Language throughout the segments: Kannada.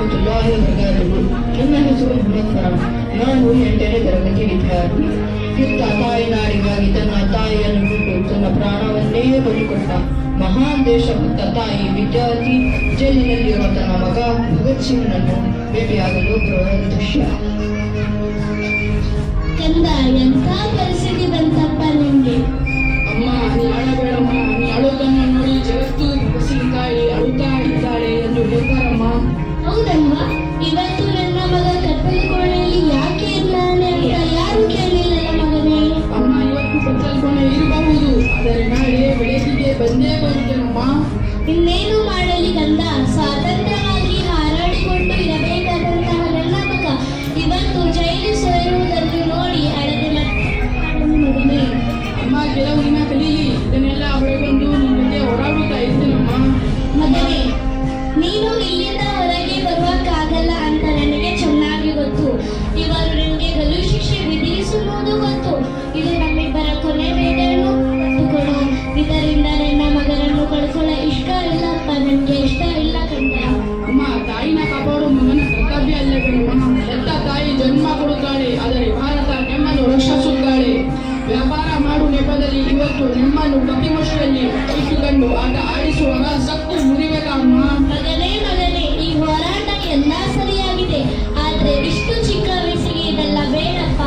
ವರಹಮತುಲ್ಲಾಹಿ ವಬರಕಾತುಹು. ನನ್ನ ಹೆಸರು ಮುನವ್ವರ. ನಾನು 8ನೇ ತರಗತಿ ವಿದ್ಯಾರ್ಥಿ. ಯುಕ್ತ ತಾಯಿನಾಡಿಗಾಗಿ ತನ್ನ ತಾಯಿಯನ್ನು ಬಿಟ್ಟು ತನ್ನ ಪ್ರಾಣವನ್ನೇ ಬಲಿಕೊಟ್ಟ ಮಹಾನ್ ದೇಶಭಕ್ತ ತಾಯಿ ವಿದ್ಯಾರ್ಥಿ ಜೈಲಿನಲ್ಲಿರುವ ತನ್ನ ಮಗ ಭಗತ್ ಸಿಂಗ್ನನ್ನು ಭೇಟಿಯಾಗಲು ಬರುವ ದೃಶ್ಯ. ಕಂದ, ಎಂಥ ಪರಿಸ್ಥಿತಿ ಬಂತಪ್ಪ ನಿಂಗೆ? ಅಮ್ಮ, ನೀ ಅಳಬೇಡಮ್ಮ. ನೀ ಅಳುವುದನ್ನು ನೋಡಿ ಜಗತ್ತು ಭಗತ್ ತಾಯಿ ಅಳುತ್ತಾ ಇದ್ದಾಳೆ ಎಂದು ಹೇಳ್ತಾರಮ್ಮ. ಹೌದಲ್ವಾ? ಇವತ್ತು ನನ್ನ ಮಗ ಕತ್ತಲು ಕೋಣೆಯಲ್ಲಿ ಯಾಕೆ ಇದ್ದಾನೆ ಅಂತ ಯಾರು ಕೇಳಿಲ್ಲ ಮಗನೇ. ಅಮ್ಮ, ಇವತ್ತು ಕತ್ತಲು ಕೋಣೆ ಇರಬಹುದು, ಆದರೆ ನಾಳೆ ಬೆಳಕಿಗೆ ಬಂದೇ ಬರುತ್ತೇನಮ್ಮ. ಇನ್ನೇನು ಮಾಡಲಿ ಕಂದ, ಸ್ವಾತಂತ್ರ್ಯವಾಗಿ ಹಾರಾಡಿಕೊಂಡು ಇರಬೇಕಾದಂತಹ ನನ್ನ ಮಗ ಇವತ್ತು ಜೈಲು ಸೇರುವುದನ್ನು ನೋಡಿ ಅಳದೆ ಮಗನೇ. ಅಮ್ಮ, ಕೆಲವು ದಿನ ಕಲೀಲಿ, ಇದನ್ನೆಲ್ಲ ಹೊರಗೊಂಡು ನಿನ್ನ ಜೊತೆ ಓಡಾಡುತ್ತಾ ಇರ್ತೇನಮ್ಮ. ಮಗನೇ, ನೀನು ಇಲ್ಲಿಂದ ಹೊರಗೆ ಬರುವಕ್ಕಾಗಲ್ಲ ಅಂತ ನನಗೆ ಚೆನ್ನಾಗಿ ಗೊತ್ತು. ಇವರು ನನಗೆ ಗಲ್ಲು ಶಿಕ್ಷೆ ವಿಧಿಸುವುದು ಗೊತ್ತು. ಇದು ನಮ್ಮಿಬ್ಬರ ಕೊನೆ ಬೇಟೆಯನ್ನು ಕಟ್ಟುಕೊಡು. ಇದರಿಂದ ನನ್ನ ಮಗನನ್ನು ಕಳ್ಕೊಳ್ಳೋ ಇಷ್ಟ ಇಲ್ಲಪ್ಪ, ನನಗೆ ಇಷ್ಟ ಇಲ್ಲ ಕಂದ. ಅಮ್ಮ, ತಾಯಿನ ಕಾಪಾಡು ಮಗನ ಕರ್ತವ್ಯ ಅಲ್ಲವೇನಮ್ಮ. ಹೆತ್ತ ತಾಯಿ ಜನ್ಮ ಕೊಡುತ್ತಾಳೆ, ಆದರೆ ಭಾರತ ನಮ್ಮನ್ನು ರಕ್ಷಿಸುತ್ತಾಳೆ. ವ್ಯಾಪಾರ ಮಾಡು ನೆಪದಲ್ಲಿ ಇವತ್ತು ನಮ್ಮನ್ನು ಕಪಿಮುಷ್ಟಿಯಲ್ಲಿ ಇಟ್ಟುಕೊಂಡು ಆಟ ಆಡಿಸುವಾಗ ಸತ್ತು ಮುರಿಬೇಕಮ್ಮ. ಮಗನೇ ಈ ಹೋರಾಟ ಎಲ್ಲ ಸರಿಯಾಗಿದೆ, ಆದ್ರೆ ಇಷ್ಟು ಚಿಕ್ಕ ವಯಸ್ಸಿಗೆ ಇದೆಲ್ಲ ಬೇಡಪ್ಪ.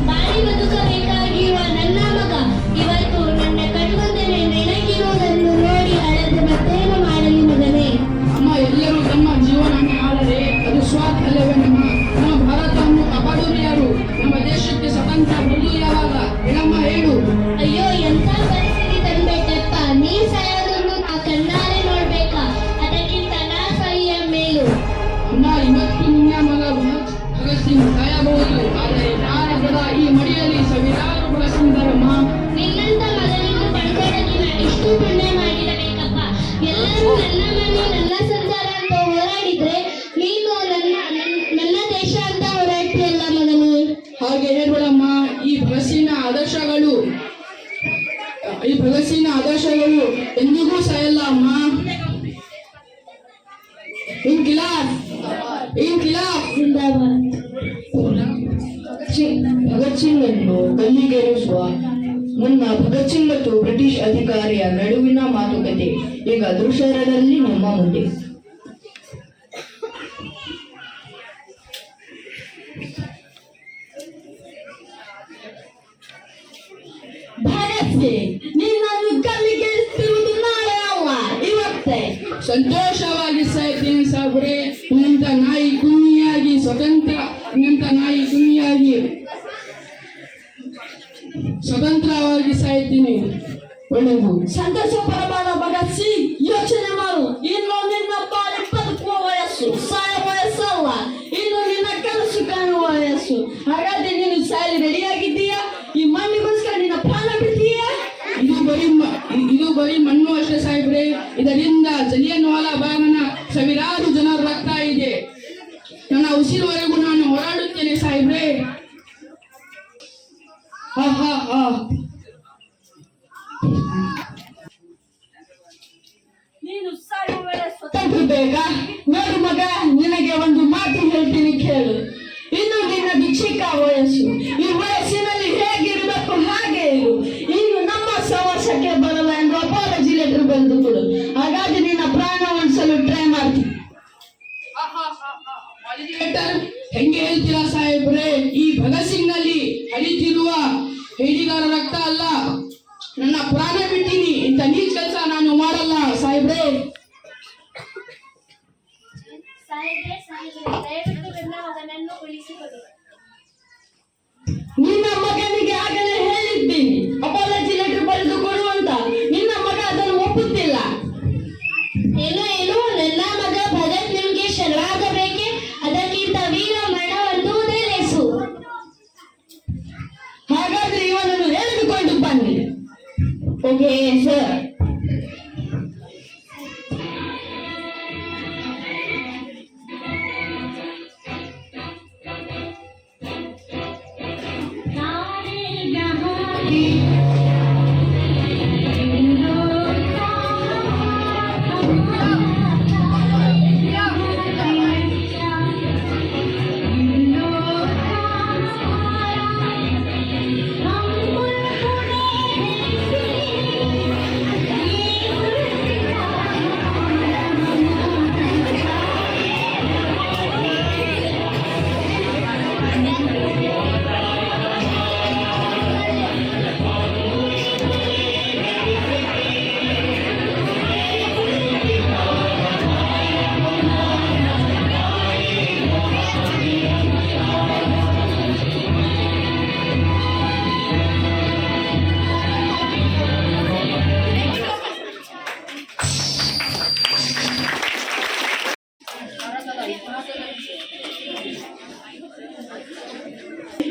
ಬಾಳಿ ಬದುಕಬೇಕಾಗಿರುವ ನನ್ನ ಮಗ ಇವತ್ತು ನನ್ನ ಕಣ್ಮುಂದೆ ನೆನಗಿರುವುದನ್ನು ನೋಡಿ ಅಳದೆ ಮತ್ತೇನು ಮಾಡಲಿ ಮಗನೇ. ಅಮ್ಮ, ಎಲ್ಲರೂ ತಮ್ಮ ಜೀವನವನ್ನು ಆಳರೆ ಅದು ಸ್ವಾರ್ಥ ಅಲ್ಲವೇನಮ್ಮ. ನಮ್ಮ ಭಾರತವನ್ನು ಕಾಪಾಡುವುದು ಯಾರು? ನಮ್ಮ ದೇಶಕ್ಕೆ ಸ್ವತಂತ್ರ ಬಂದು ಯಾವಾಗ? ಹೇಳಮ್ಮ, ಹೇಳು. ಅಯ್ಯೋ, ಎಂಥ ಪರಿಸ್ಥಿತಿ ತಂದ್ಬಿಟ್ಟೆಪ್ಪ. ನೀ ಸಾಯೋದನ್ನು ನಾ ಕಣ್ಣಾರೆ ನೋಡ್ಬೇಕಾ? ಅದಕ್ಕಿಂತ ನಾ ಸಾಯಿಯ ಮೇಲು. ಅಮ್ಮ, ಇವತ್ತು ನಿನ್ನ ಮಗ ಭಗತ್ ಸಿಂಗ್ ಸಾಯಬಹುದು, ಆದರೆ ಭಾರತದ ಈ ಮಡಿಯಲ್ಲಿ ಸಾವಿರಾರು ಭಗತ್ ಸಿಂಗ್ರಮ್ಮ. ನಿನ್ನಂತ ಮಗನನ್ನು ಪಡ್ಕೊಳ್ಳೋಕೆ ನಾ ಇಷ್ಟು ಪುಣ್ಯ ಮಾಡಿರಬೇಕಪ್ಪ. ಎಲ್ಲರೂ ನನ್ನ ಮನೆ ನನ್ನ ಸಂಸಾರ ಅಂತ ಹೋರಾಡಿದ್ರೆ ನೀನು ನನ್ನ ದೇಶ ಅಂತ ಹೋರಾಡ್ತೀಯಲ್ಲ ಮಗನು. ಹಾಗೆ ಹೇಳ್ಬೇಡಮ್ಮ. ಈ ಭಗತ್ ಸಿಂಗ್ನ ಆದರ್ಶಗಳು ಎಂದಿಗೂ ಸಾಯಲ್ಲ ಅಮ್ಮ. ಇನ್ಕಿಲಾಬ್ ಜಿಂದಾಬಾದ್. ಭಗತ್ ಸಿಂಗ್ ಅನ್ನು ಗಲ್ಲಿಗೇರಿಸುವ ಮುನ್ನ ಭಗತ್ ಸಿಂಗ್ ಮತ್ತು ಬ್ರಿಟಿಷ್ ಅಧಿಕಾರಿಯ ನಡುವಿನ ಮಾತುಕತೆ ಈಗ ದೃಶ್ಯದಲ್ಲಿ ನಮ್ಮ ಮುಂದೆ. ಭಗತ್ ಸಿಂಗ್, ನಿನ್ನನ್ನು ಗಲ್ಲಿಗೇರಿಸುತ್ತಿರುವುದು ನಾಳೆ ಅಲ್ಲ, ಇವತ್ತೇ. ಸಂತೋಷವಾಗಿ ಸಾಯ್ತೀನಿ ಸಾಬ್ರೆ. ನಿನ್ನಂತ ನಾಯಿ ಕುಣಿಯಾಗಿ ಸ್ವತಂತ್ರವಾಗಿ ಸಾಯ್ತೀನಿ. ಒಳ್ಳೆಯದು. ಸಂತೋಷ ಪರಮಾನ ಭಗತ್ ಸಿಂಗ್, ಯೋಚನೆ ಮಾಡು. ಇನ್ನು ನಿನ್ನ ಬಾಳಿ ಬದುಕುವ ವಯಸ್ಸು, ಸಾಯ ವಯಸ್ಸಲ್ಲ. ಇನ್ನು ನಿನ್ನ ಕನಸು ಕಾಣುವ ವಯಸ್ಸು. ಹಾಗಾದ್ರೆ ನೀನು ಸಾಯಲಿ ರೆಡಿಯಾಗಿದ್ದೀಯಾ? ಈ ಮಣ್ಣಿಗೋಸ್ಕರ ನಿನ್ನ ಪ್ರಾಣ ಬಿಡ್ತೀಯಾ? ಇದು ಬರೀ ಮಣ್ಣು ಅಷ್ಟೇ ಸಾಹೇಬ್ರೆ. ಇದರಿಂದ ಜಲಿಯನ್ ವಾಲಾ ಬಾಗ್ನ ಸಾವಿರಾರು ಜನರ ರಕ್ತ ಇದೆ. ನನ್ನ ಉಸಿರುವರೆಗೂ ನಾನು ಹೋರಾಡುತ್ತೇನೆ ಸಾಹೇಬ್ರೆ. ನೀನು ಸಾಯುವ ವೇಳೆ ಸ್ವತಂತ್ರ ಬೇಗ. ನೋಡು ಮಗ, ನಿನಗೆ ಒಂದು ಮಾತು ಹೇಳ್ತೀನಿ ಕೇಳು. ಇನ್ನು ನಿನ್ನದು ಚಿಕ್ಕ ವಯಸ್ಸು. ಈ ವಯಸ್ಸಿನಲ್ಲಿ ಹೇಗಿರಬೇಕು ಹಾಗೆ ಇರು. ಇನ್ನು ನಮ್ಮ ಸವಾಸಕ್ಕೆ ಬರಲ್ಲ ಎಂದು ಅಪಾಲಜಿ ಲೆಟರ್ ಬಂದು ಕೊಡು. ಹಾಗಾಗಿ ನಿನ್ನ ಪ್ರಾಣ ಉಳಿಸಲು ಟ್ರೈ ಮಾಡ್ತೀನಿ. ಹೆಂಗೆ ಹೇಳ್ತೀರಾ ಸಾಹೇಬ್ರೆ? ಈ ಭಗತ್ ಸಿಂಗ್ ನಲ್ಲಿ ಹರಿತಿರುವ ಹೇಡಿಗಾರ ರಕ್ತ ಅಲ್ಲ. ನನ್ನ ಪ್ರಾಣ ಬಿಟ್ಟಿನಿ. ಇಂಥ ನೀಚ ಕೆಲಸ ನಾನು ಮಾಡಲ್ಲ ಸಾಹೇಬ್ರೆ. ದಯವಿಟ್ಟು ನನ್ನ ಮಗನನ್ನು ಉಳಿಸಿಕೊಡಿ. ನಿನ್ನ ಮಗನಿಗೆ ಆಗಲೇ ಹೇಳಿದ್ದೀನಿ ಅಪಾಲಜಿ ಲೆಟರ್ ಬರೆದು ಕೊಡು ಅಂತ. ನಿನ್ನ ಮಗ ಅದನ್ನು ಒಪ್ಪುತ್ತಿಲ್ಲ. ಏನು ನನ್ನ ಮಗ ಭಗತ್ ನಿಮ್ಗೆ ಶರಣಾಗಬೇಕೆ? ಅದಕ್ಕಿಂತ ವೀರ ಮರಣವನ್ನುವುದೇ ಲೇಸು. ಹಾಗಾದ್ರೆ ಇವನನ್ನು ಎಳೆದುಕೊಂಡು ಬನ್ನಿ. Okay sir. ನಾನೇ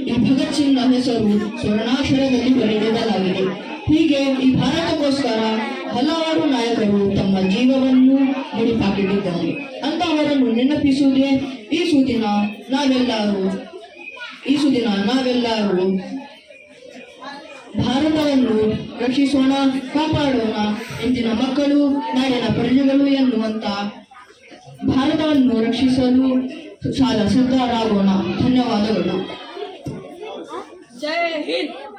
ಈ ಭಗತ್ ಸಿಂಗ್ನ ಹೆಸರು ಸ್ವರ್ಣಾಕ್ಷರದಲ್ಲಿ ಬರೆದಿಡಲಾಗಿದೆ. ಹೀಗೆ ಈ ಭಾರತಕ್ಕೋಸ್ಕರ ಹಲವಾರು ನಾಯಕರು ತಮ್ಮ ಜೀವವನ್ನು ಮುಡಿಪಾಗಿಟ್ಟಿದ್ದಾರೆ. ಅಂತಹವರನ್ನು ನೆನಪಿಸುವುದೇ ಈ ಸುದಿನ ನಾವೆಲ್ಲರೂ ಭಾರತವನ್ನು ರಕ್ಷಿಸೋಣ, ಕಾಪಾಡೋಣ. ಇಂದಿನ ಮಕ್ಕಳು ನಾಡಿನ ಪ್ರಜೆಗಳು ಎನ್ನುವಂತ ಭಾರತವನ್ನು ರಕ್ಷಿಸಲು ಸಿದ್ಧರಾಗೋಣ. ಧನ್ಯವಾದಗಳು. ಜೈ ಹಿಂದ್.